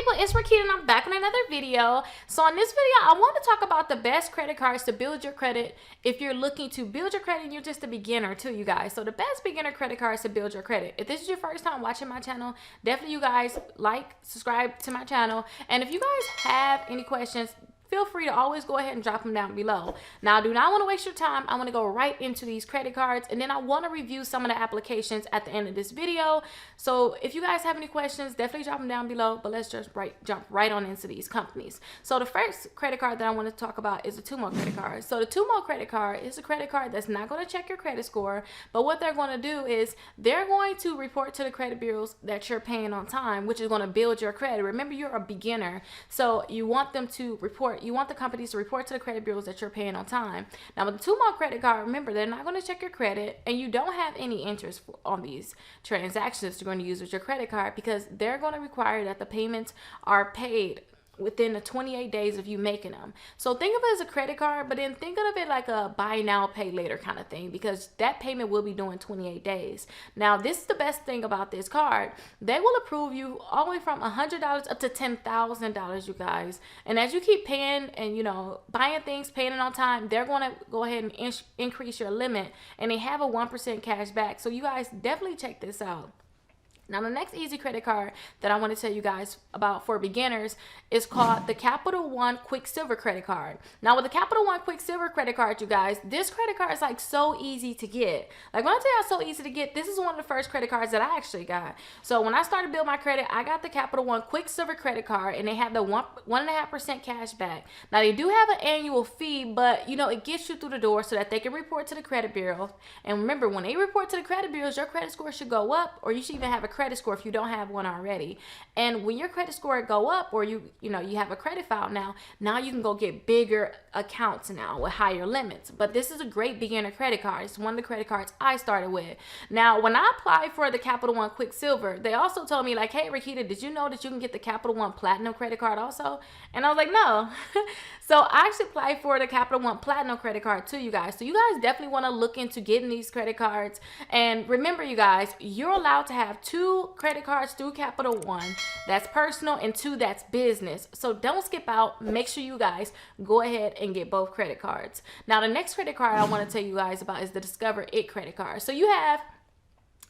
people, it's Rickita and I'm back with another video. So in this video, I want to talk about the best credit cards to build your credit if you're looking to build your credit and you're just a beginner too, you guys. So the best beginner credit cards to build your credit. If this is your first time watching my channel, definitely you guys like, subscribe to my channel. And if you guys have any questions, feel free to always go ahead and drop them down below. Now, I do not want to waste your time. I want to go right into these credit cards, and then I want to review some of the applications at the end of this video. So if you guys have any questions, definitely drop them down below, but let's just jump right on into these companies. So the first credit card that I want to talk about is the Tumo credit card. So the Tumo credit card is a credit card that's not going to check your credit score, but what they're going to do is they're going to report to the credit bureaus that you're paying on time, which is going to build your credit. Remember, you're a beginner, so you want them to report. You want the companies to report to the credit bureaus that you're paying on time. Now, with the Tumo credit card, remember, they're not going to check your credit, and you don't have any interest on these transactions you're going to use with your credit card because they're going to require that the payments are paid within the 28 days of you making them. So think of it as a credit card, but then think of it like a buy now, pay later kind of thing, because that payment will be due in 28 days. Now, this is the best thing about this card. They will approve you all the way from $100 up to $10,000, you guys. And as you keep paying and, you know, buying things, paying it on time, they're going to go ahead and increase your limit, and they have a 1% cash back. So you guys definitely check this out. Now, the next easy credit card that I want to tell you guys about for beginners is called the Capital One Quicksilver credit card. Now, with the Capital One Quicksilver credit card, you guys, this credit card is like so easy to get. Like, when I tell you it's so easy to get, this is one of the first credit cards that I actually got. So when I started building my credit, I got the Capital One Quicksilver credit card, and they have the 1.5% cash back. Now, they do have an annual fee, but, you know, it gets you through the door so that they can report to the credit bureau. And remember, when they report to the credit bureaus, your credit score should go up, or you should even have a credit score if you don't have one already. And when your credit score go up, or you have a credit file now you can go get bigger accounts now with higher limits. But this is a great beginner credit card. It's one of the credit cards I started with. Now, when I applied for the Capital One Quicksilver, they also told me, like, hey, Rickita, did you know that you can get the Capital One Platinum credit card also? And I was like, no. So I actually applied for the Capital One Platinum credit card too, you guys. So you guys definitely want to look into getting these credit cards. And remember, you guys, you're allowed to have 2 credit cards through Capital One that's personal and 2 that's business. So don't skip out. Make sure you guys go ahead and get both credit cards. Now, the next credit card I want to tell you guys about is the Discover It credit card. So you have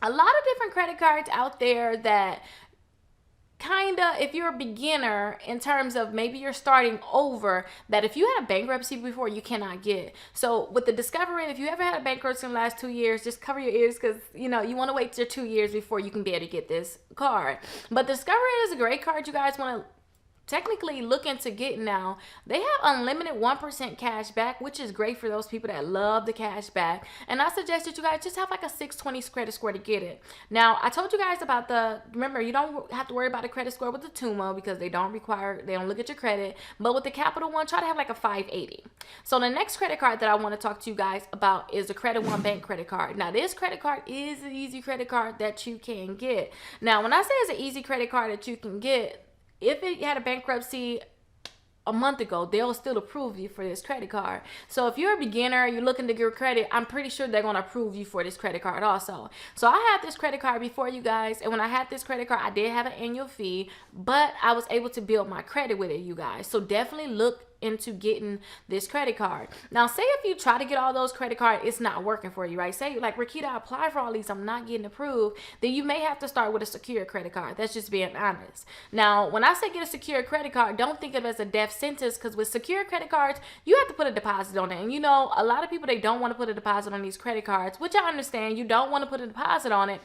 a lot of different credit cards out there that kinda, if you're a beginner in terms of maybe you're starting over, that if you had a bankruptcy before, you cannot get. So with the Discover It, if you ever had a bankruptcy in the last 2 years, just cover your ears, because you know you want to wait your 2 years before you can be able to get this card. But Discover It is a great card you guys want to technically look into getting now. They have unlimited 1% cash back, which is great for those people that love the cash back. And I suggest that you guys just have like a 620 credit score to get it. Now, I told you guys about remember, you don't have to worry about a credit score with the Tumo because they don't look at your credit. But with the Capital One, try to have like a 580. So the next credit card that I want to talk to you guys about is the Credit One Bank credit card. Now, this credit card is an easy credit card that you can get. Now, when I say it's an easy credit card that you can get, if it had a bankruptcy a month ago, they'll still approve you for this credit card. So if you're a beginner, you're looking to get credit, I'm pretty sure they're going to approve you for this credit card also. So I had this credit card before, you guys, and when I had this credit card, I did have an annual fee, but I was able to build my credit with it, you guys. So definitely look into getting this credit card. Now, say if you try to get all those credit cards, it's not working for you, right? Say like, Rickita, I applied for all these, I'm not getting approved, then you may have to start with a secure credit card. That's just being honest. Now, when I say get a secure credit card, don't think of it as a death sentence, because with secure credit cards, you have to put a deposit on it. And you know, a lot of people, they don't want to put a deposit on these credit cards, which I understand. You don't want to put a deposit on it.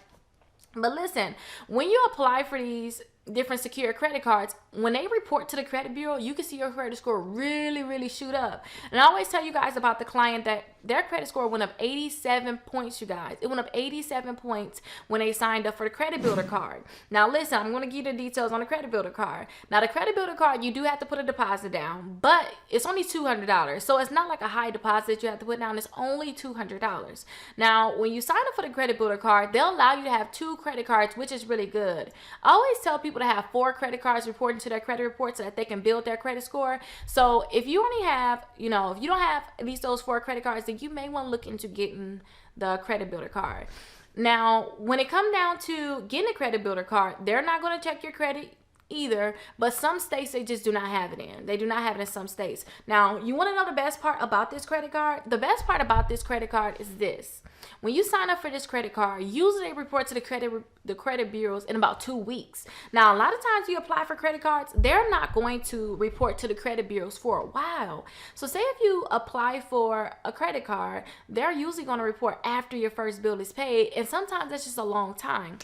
But listen, when you apply for these different secure credit cards, when they report to the credit bureau, you can see your credit score really shoot up. And I always tell you guys about the client that their credit score went up 87 points, you guys. It went up 87 points when they signed up for the credit builder card. Now listen, I'm going to give you the details on the credit builder card. Now, the credit builder card, you do have to put a deposit down, but it's only $200. So it's not like a high deposit you have to put down. It's only $200. Now, when you sign up for the credit builder card, they'll allow you to have 2 credit cards, which is really good. I always tell people to have 4 credit cards reporting to their credit report so that they can build their credit score. So if you only have, if you don't have at least those 4 credit cards, then you may want to look into getting the credit builder card. Now, when it comes down to getting a credit builder card, they're not going to check your credit. either, but some states they just do not have it in. They do not have it in some states. Now, you want to know the best part about this credit card? The best part about this credit card is this. When you sign up for this credit card, usually they report to the credit bureaus in about 2 weeks. Now, a lot of times you apply for credit cards, they're not going to report to the credit bureaus for a while. So say if you apply for a credit card, they're usually going to report after your first bill is paid, and sometimes that's just a long time.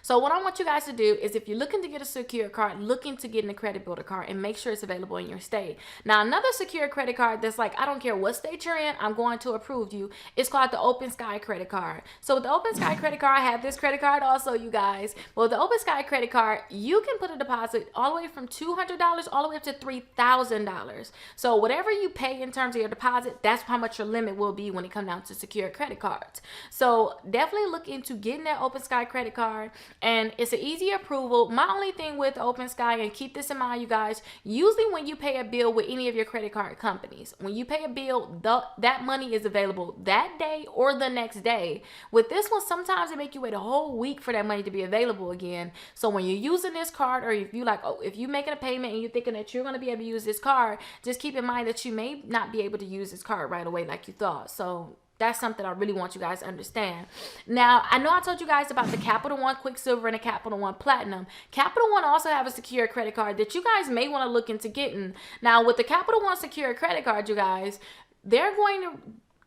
So what I want you guys to do is, if you're looking to get a secure card, looking to get in a credit builder card, and make sure it's available in your state. Now, another secure credit card that's like, I don't care what state you're in, I'm going to approve you. It's called the Opensky credit card. So with the Opensky credit card, I have this credit card also, you guys. Well, the Opensky credit card, you can put a deposit all the way from $200 all the way up to $3,000. So whatever you pay in terms of your deposit, that's how much your limit will be when it comes down to secure credit cards. So definitely look into getting that Opensky credit card. And it's an easy approval. My only thing with Opensky, and keep this in mind, you guys, usually when you pay a bill with any of your credit card companies, when you pay a bill, that money is available that day or the next day. With this one, sometimes they make you wait a whole week for that money to be available again. So when you're using this card, or if you're making a payment and you're thinking that you're going to be able to use this card, just keep in mind that you may not be able to use this card right away like you thought. So that's something I really want you guys to understand. Now, I know I told you guys about the Capital One Quicksilver and the Capital One Platinum. Capital One also have a secure credit card that you guys may want to look into getting. Now, with the Capital One secure credit card, you guys, they're going to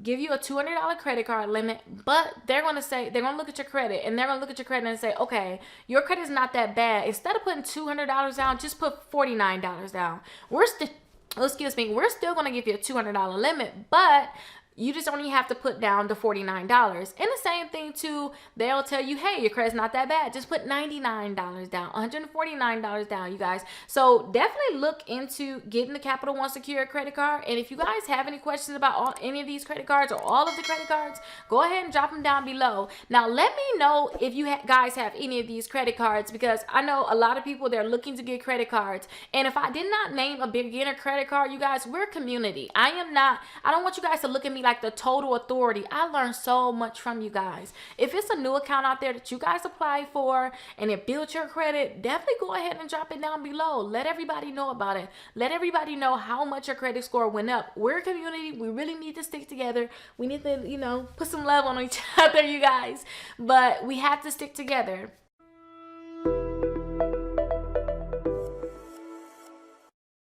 give you a $200 credit card limit, but they're going to look at your credit, and they're going to look at your credit and say, okay, your credit is not that bad. Instead of putting $200 down, just put $49 down. We're still going to give you a $200 limit, but you just only have to put down the $49. And the same thing too, they'll tell you, hey, your credit's not that bad. Just put $99 down, $149 down, you guys. So definitely look into getting the Capital One secure credit card. And if you guys have any questions about any of these credit cards or all of the credit cards, go ahead and drop them down below. Now, let me know if you guys have any of these credit cards, because I know a lot of people, they're looking to get credit cards. And if I did not name a beginner credit card, you guys, we're a community. I don't want you guys to look at me like the total authority. I learned so much from you guys. If it's a new account out there that you guys apply for and it builds your credit, definitely go ahead and drop it down below. Let everybody know about it. Let everybody know how much your credit score went up. We're a community. We really need to stick together. We need to, put some love on each other, you guys. But we have to stick together.